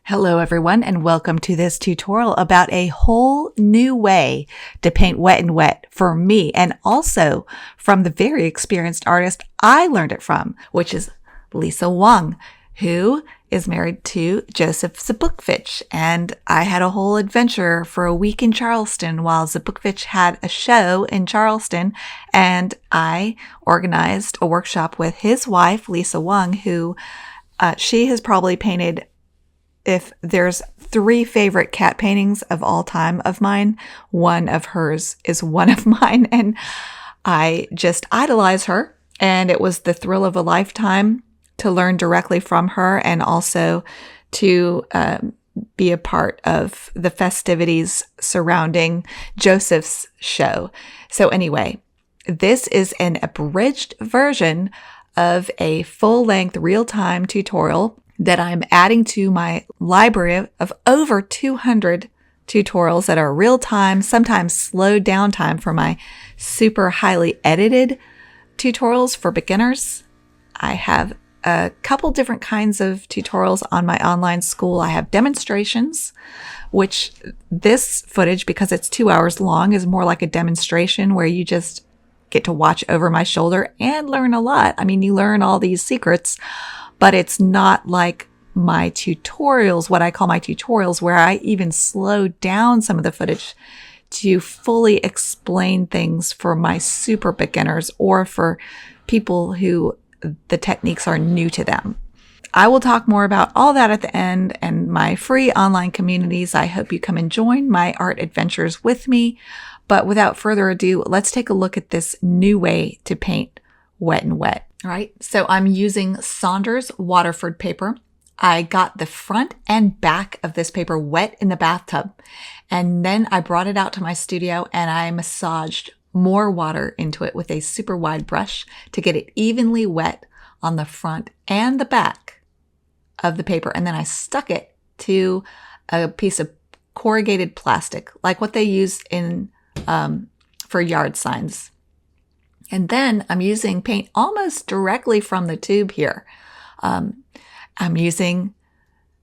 Hello everyone, and welcome to this tutorial about a whole new way to paint wet and wet for me, and also from the very experienced artist I learned it from, which is Lisa Wang, who is married to Joseph Zbukvic. And I had a whole adventure for a week in Charleston while Zbukvic had a show in Charleston, and I organized a workshop with his wife, Lisa Wang, who she has probably painted, if there's 3 favorite cat paintings of all time of mine, one of hers is one of mine. And I just idolize her. And it was the thrill of a lifetime to learn directly from her and also to be a part of the festivities surrounding Joseph's show. So anyway, this is an abridged version of a full-length real-time tutorial that I'm adding to my library of over 200 tutorials that are real time, sometimes slowed down time for my super highly edited tutorials for beginners. I have a couple different kinds of tutorials on my online school. I have demonstrations, which this footage, because it's 2 hours long, is more like a demonstration where you just get to watch over my shoulder and learn a lot. I mean, you learn all these secrets, but it's not like my tutorials, what I call my tutorials, where I even slow down some of the footage to fully explain things for my super beginners or for people who the techniques are new to them. I will talk more about all that at the end and my free online communities. I hope you come and join my art adventures with me. But without further ado, let's take a look at this new way to paint wet and wet. All right, so I'm using Saunders Waterford paper. I got the front and back of this paper wet in the bathtub, and then I brought it out to my studio and I massaged more water into it with a super wide brush to get it evenly wet on the front and the back of the paper. And then I stuck it to a piece of corrugated plastic, like what they use in for yard signs. And then I'm using paint almost directly from the tube here. I'm using,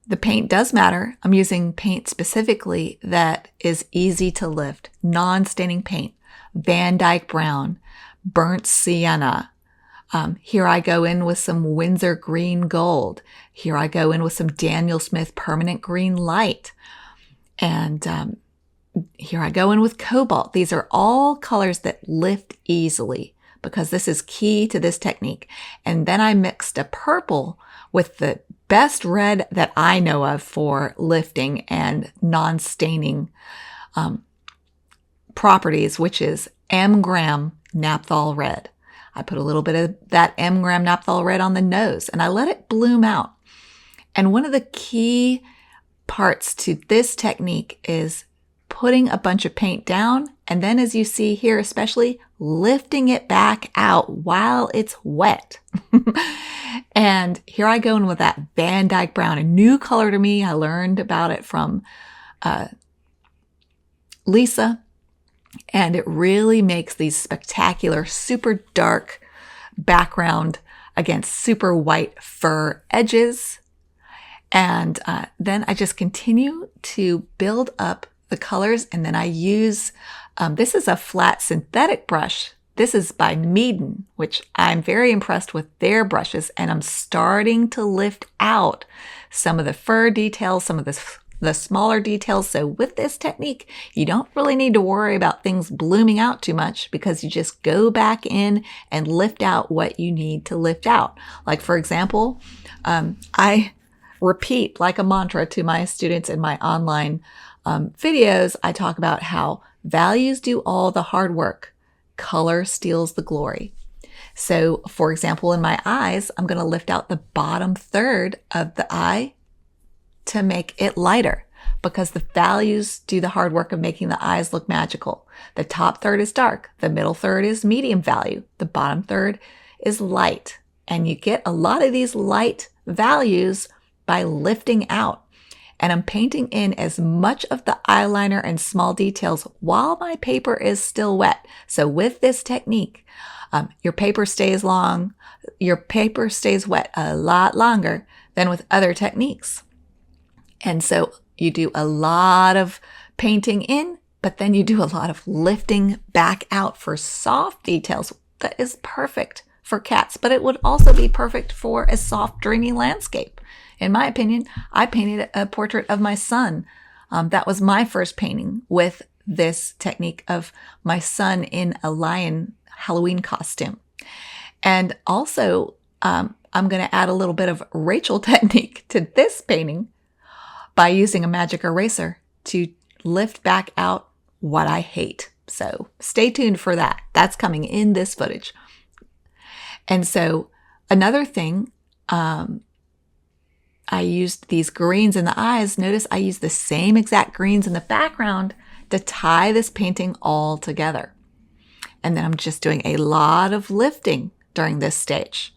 the paint does matter. I'm using paint specifically that is easy to lift, non-staining paint, Van Dyke Brown, burnt sienna. Here I go in with some Winsor Green Gold. Here I go in with some Daniel Smith Permanent Green Light. And here I go in with Cobalt. These are all colors that lift easily, because this is key to this technique. And then I mixed a purple with the best red that I know of for lifting and non-staining properties, which is M-gram Naphthol red. I put a little bit of that M-gram Naphthol red on the nose and I let it bloom out. And one of the key parts to this technique is putting a bunch of paint down, and then, as you see here especially, lifting it back out while it's wet. And here I go in with that Van Dyke Brown, a new color to me. I learned about it from Lisa, and it really makes these spectacular, super dark background against super white fur edges. And then I just continue to build up the colors, and then I use, this is a flat synthetic brush. This is by Meaden, which I'm very impressed with their brushes, and I'm starting to lift out some of the fur details, some of the smaller details. So with this technique, you don't really need to worry about things blooming out too much, because you just go back in and lift out what you need to lift out. Like, for example, I repeat like a mantra to my students in my online videos. I talk about how values do all the hard work. Color steals the glory. So, for example, in my eyes, I'm going to lift out the bottom third of the eye to make it lighter, because the values do the hard work of making the eyes look magical. The top third is dark. The middle third is medium value. The bottom third is light. And you get a lot of these light values by lifting out. And I'm painting in as much of the eyeliner and small details while my paper is still wet. So with this technique, your paper stays wet a lot longer than with other techniques. And so you do a lot of painting in, but then you do a lot of lifting back out for soft details. That is perfect for cats, but it would also be perfect for a soft, dreamy landscape. In my opinion, I painted a portrait of my son. That was my first painting with this technique of my son in a lion Halloween costume. And also, I'm going to add a little bit of Rachel technique to this painting by using a magic eraser to lift back out what I hate. So stay tuned for that. That's coming in this footage. And so another thing, I used these greens in the eyes. Notice I used the same exact greens in the background to tie this painting all together. And then I'm just doing a lot of lifting during this stage.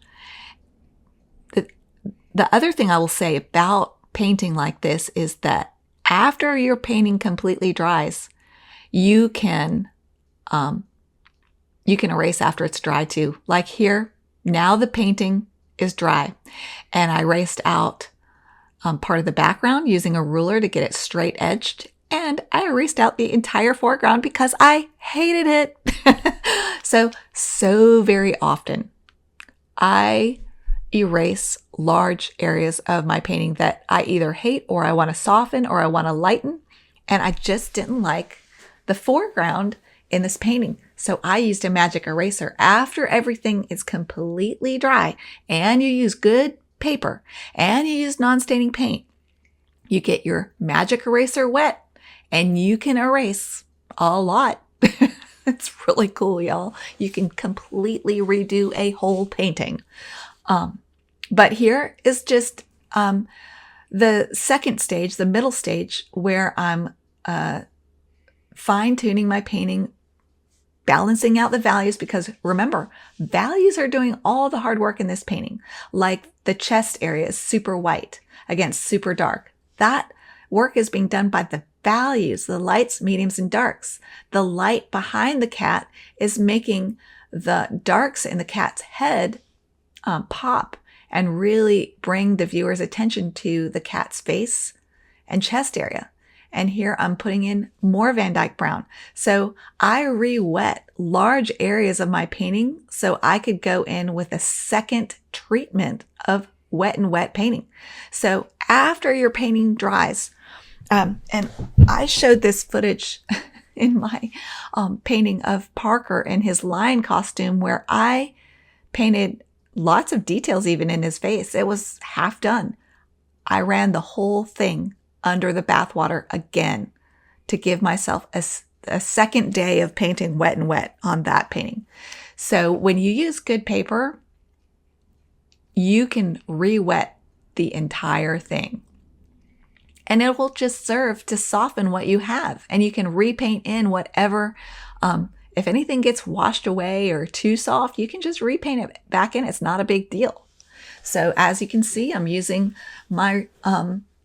The other thing I will say about painting like this is that after your painting completely dries, you can erase after it's dry too. Like here, now the painting is dry, and I erased out part of the background using a ruler to get it straight edged, and I erased out the entire foreground because I hated it. So very often I erase large areas of my painting that I either hate or I want to soften or I want to lighten, and I just didn't like the foreground in this painting. So I used a magic eraser after everything is completely dry and you use good paper and you use non-staining paint. You get your magic eraser wet and you can erase a lot. It's really cool, y'all. You can completely redo a whole painting. But here is just the second stage, the middle stage, where I'm fine-tuning my painting, balancing out the values, because remember, values are doing all the hard work in this painting. Like the chest area is super white against super dark. That work is being done by the values, the lights, mediums, and darks. The light behind the cat is making the darks in the cat's head pop and really bring the viewer's attention to the cat's face and chest area. And here I'm putting in more Van Dyke brown. So I re-wet large areas of my painting so I could go in with a second treatment of wet and wet painting. So after your painting dries, and I showed this footage in my painting of Parker in his lion costume, where I painted lots of details even in his face. It was half done. I ran the whole thing under the bathwater again to give myself a second day of painting wet and wet on that painting. So when you use good paper, you can re-wet the entire thing. And it will just serve to soften what you have. And you can repaint in whatever, if anything gets washed away or too soft, you can just repaint it back in. It's not a big deal. So as you can see, I'm using my,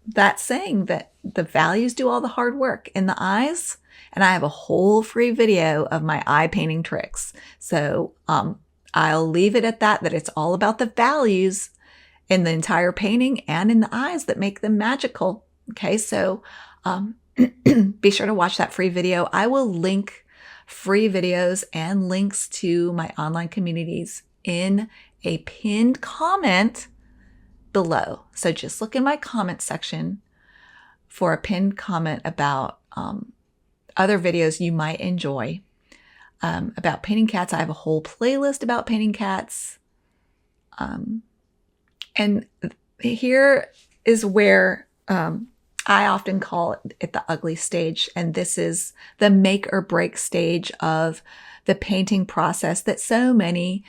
that saying that the values do all the hard work in the eyes. And I have a whole free video of my eye painting tricks. So I'll leave it at that it's all about the values in the entire painting and in the eyes that make them magical. Okay, so be sure to watch that free video. I will link free videos and links to my online communities in a pinned comment below. So just look in my comment section for a pinned comment about other videos you might enjoy about painting cats. I have a whole playlist about painting cats. And here is where I often call it the ugly stage. And this is the make or break stage of the painting process that so many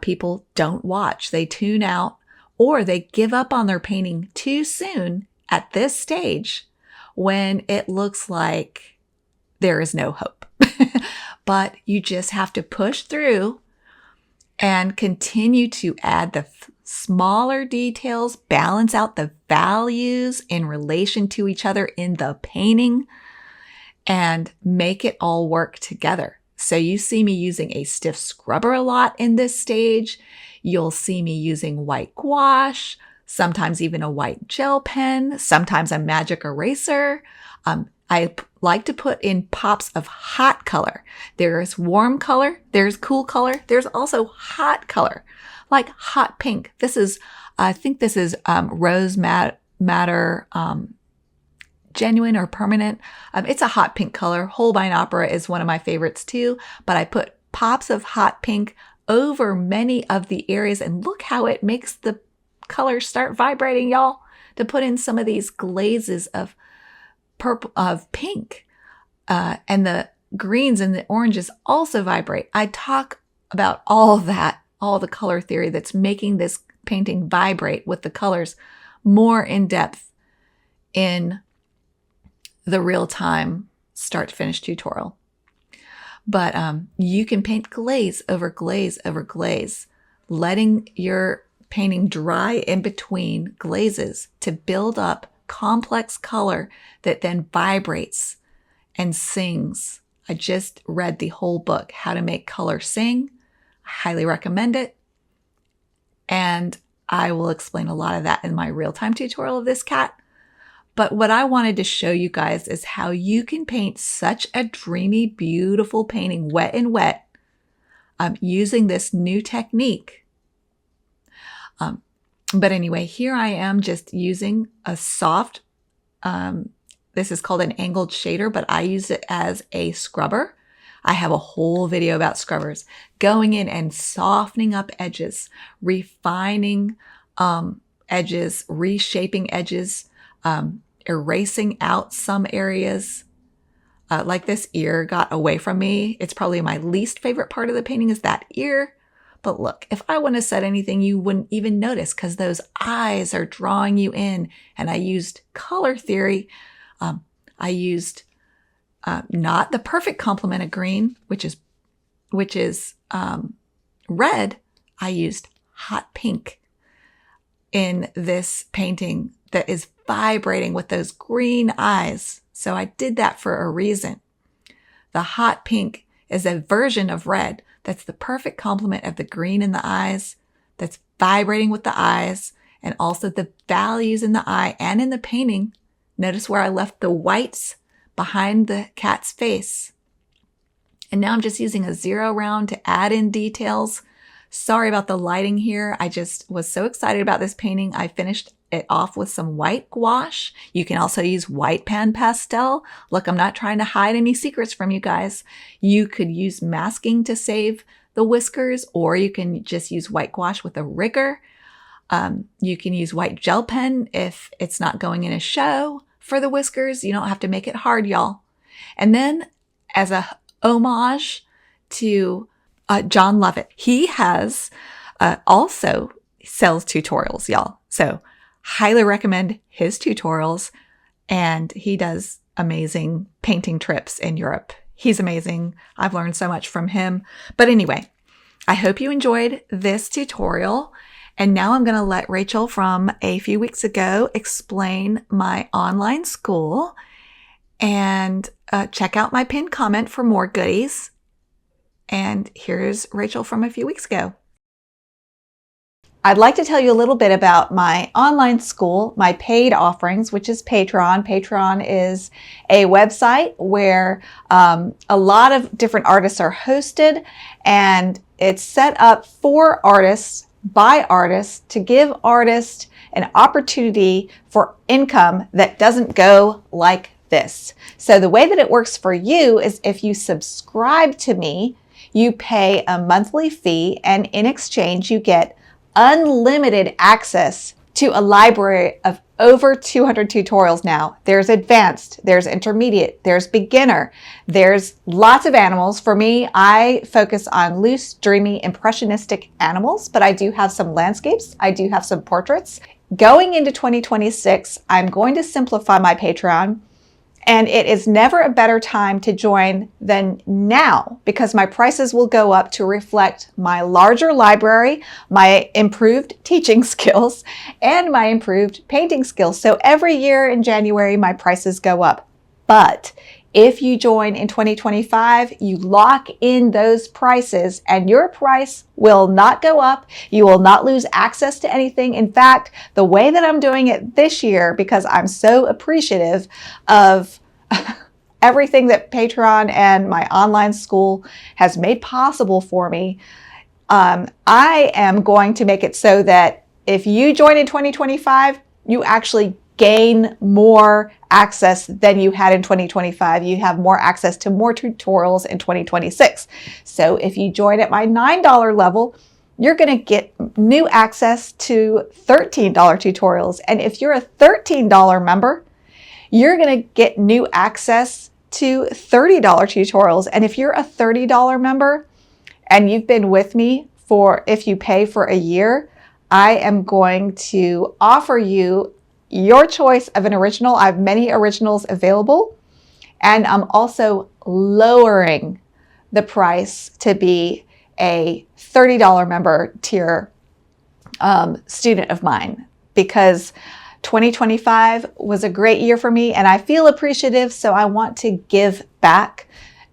people don't watch. They tune out or they give up on their painting too soon at this stage when it looks like there is no hope. But you just have to push through and continue to add the smaller details, balance out the values in relation to each other in the painting, and make it all work together. So you see me using a stiff scrubber a lot in this stage. You'll see me using white gouache, sometimes even a white gel pen, sometimes a magic eraser. I like to put in pops of hot color. There's warm color, there's cool color, there's also hot color, like hot pink. I think this is Rose Madder Genuine or Permanent. It's a hot pink color. Holbein Opera is one of my favorites too, but I put pops of hot pink over many of the areas, and look how it makes the colors start vibrating, y'all, to put in some of these glazes of purple, of pink, and the greens and the oranges also vibrate. I talk about all that, all the color theory that's making this painting vibrate with the colors more in depth in the real-time start to finish tutorial. But you can paint glaze over glaze over glaze, letting your painting dry in between glazes to build up complex color that then vibrates and sings. I just read the whole book, How to Make Color Sing. I highly recommend it. And I will explain a lot of that in my real-time tutorial of this cat. But what I wanted to show you guys is how you can paint such a dreamy, beautiful painting, wet and wet, using this new technique. But anyway, here I am just using a soft, this is called an angled shader, but I use it as a scrubber. I have a whole video about scrubbers, going in and softening up edges, refining edges, reshaping edges, erasing out some areas. Like this ear got away from me. It's probably my least favorite part of the painting is that ear. But look, if I wouldn't have said anything, you wouldn't even notice because those eyes are drawing you in. And I used color theory. I used not the perfect complement of green, which is red. I used hot pink in this painting that is vibrating with those green eyes. So I did that for a reason. The hot pink is a version of red that's the perfect complement of the green in the eyes, that's vibrating with the eyes, and also the values in the eye and in the painting. Notice where I left the whites behind the cat's face. And now I'm just using a 0 round to add in details. Sorry about the lighting here. I just was so excited about this painting. I finished it off with some white gouache. You can also use white pan pastel. Look, I'm not trying to hide any secrets from you guys. You could use masking to save the whiskers, or you can just use white gouache with a rigger. You can use white gel pen if it's not going in a show for the whiskers. You don't have to make it hard, y'all. And then as a homage to John Lovett, he has also sells tutorials, y'all. So highly recommend his tutorials, and he does amazing painting trips in Europe. He's amazing. I've learned so much from him. But anyway, I hope you enjoyed this tutorial. And now I'm going to let Rachel from a few weeks ago explain my online school, and check out my pinned comment for more goodies. And here's Rachel from a few weeks ago. I'd like to tell you a little bit about my online school, my paid offerings, which is Patreon. Patreon is a website where a lot of different artists are hosted, and it's set up for artists, by artists, to give artists an opportunity for income that doesn't go like this. So the way that it works for you is if you subscribe to me, you pay a monthly fee, and in exchange you get unlimited access to a library of over 200 tutorials now. There's advanced, there's intermediate, there's beginner, there's lots of animals. For me, I focus on loose, dreamy, impressionistic animals, but I do have some landscapes. I do have some portraits. Going into 2026, I'm going to simplify my Patreon, and it is never a better time to join than now, because my prices will go up to reflect my larger library, my improved teaching skills, and my improved painting skills. So every year in January, my prices go up. But If you join in 2025, you lock in those prices and your price will not go up. You will not lose access to anything. In fact, the way that I'm doing it this year, because I'm so appreciative of everything that Patreon and my online school has made possible for me, I am going to make it so that if you join in 2025, you actually gain more access than you had in 2025. You have more access to more tutorials in 2026. So if you join at my $9 level, you're going to get new access to $13 tutorials. And if you're a $13 member, you're going to get new access to $30 tutorials. And if you're a $30 member and you've been with me if you pay for a year, I am going to offer you your choice of an original. I have many originals available, and I'm also lowering the price to be a $30 member tier student of mine, because 2025 was a great year for me and I feel appreciative, so I want to give back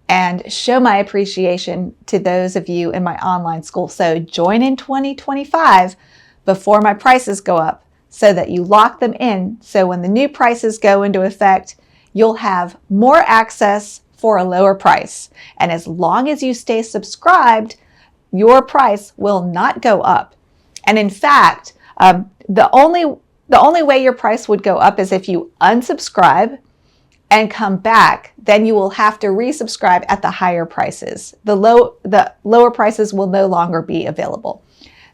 and show my appreciation to those of you in my online school. So join in 2025 before my prices go up, so that you lock them in. So when the new prices go into effect, you'll have more access for a lower price. And as long as you stay subscribed, your price will not go up. And in fact, the only way your price would go up is if you unsubscribe and come back. Then you will have to resubscribe at the higher prices. The lower prices will no longer be available.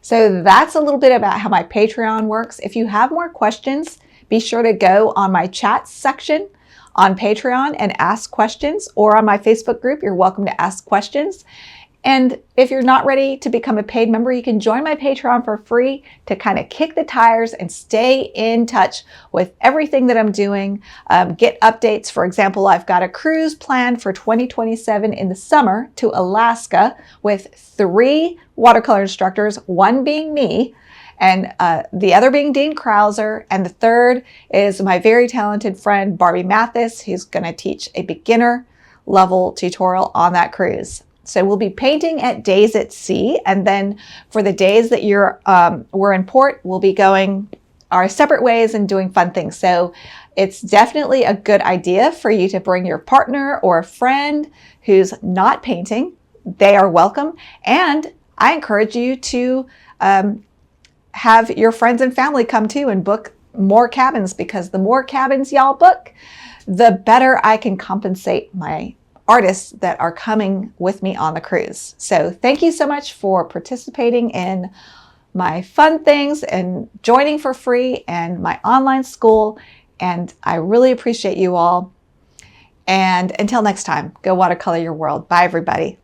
So that's a little bit about how my Patreon works. If you have more questions, be sure to go on my chat section on Patreon and ask questions, or on my Facebook group, you're welcome to ask questions. And if you're not ready to become a paid member, you can join my Patreon for free to kind of kick the tires and stay in touch with everything that I'm doing. Get updates. For example, I've got a cruise planned for 2027 in the summer to Alaska with 3 watercolor instructors, one being me, and the other being Dean Krauser, and the third is my very talented friend Barbie Mathis, who's going to teach a beginner level tutorial on that cruise. So we'll be painting at days at sea, and then for the days that we're in port, we'll be going our separate ways and doing fun things. So it's definitely a good idea for you to bring your partner or a friend who's not painting. They are welcome, and I encourage you to have your friends and family come too and book more cabins, because the more cabins y'all book, the better I can compensate my artists that are coming with me on the cruise. So thank you so much for participating in my fun things and joining for free and my online school. And I really appreciate you all. And until next time, go watercolor your world. Bye, everybody.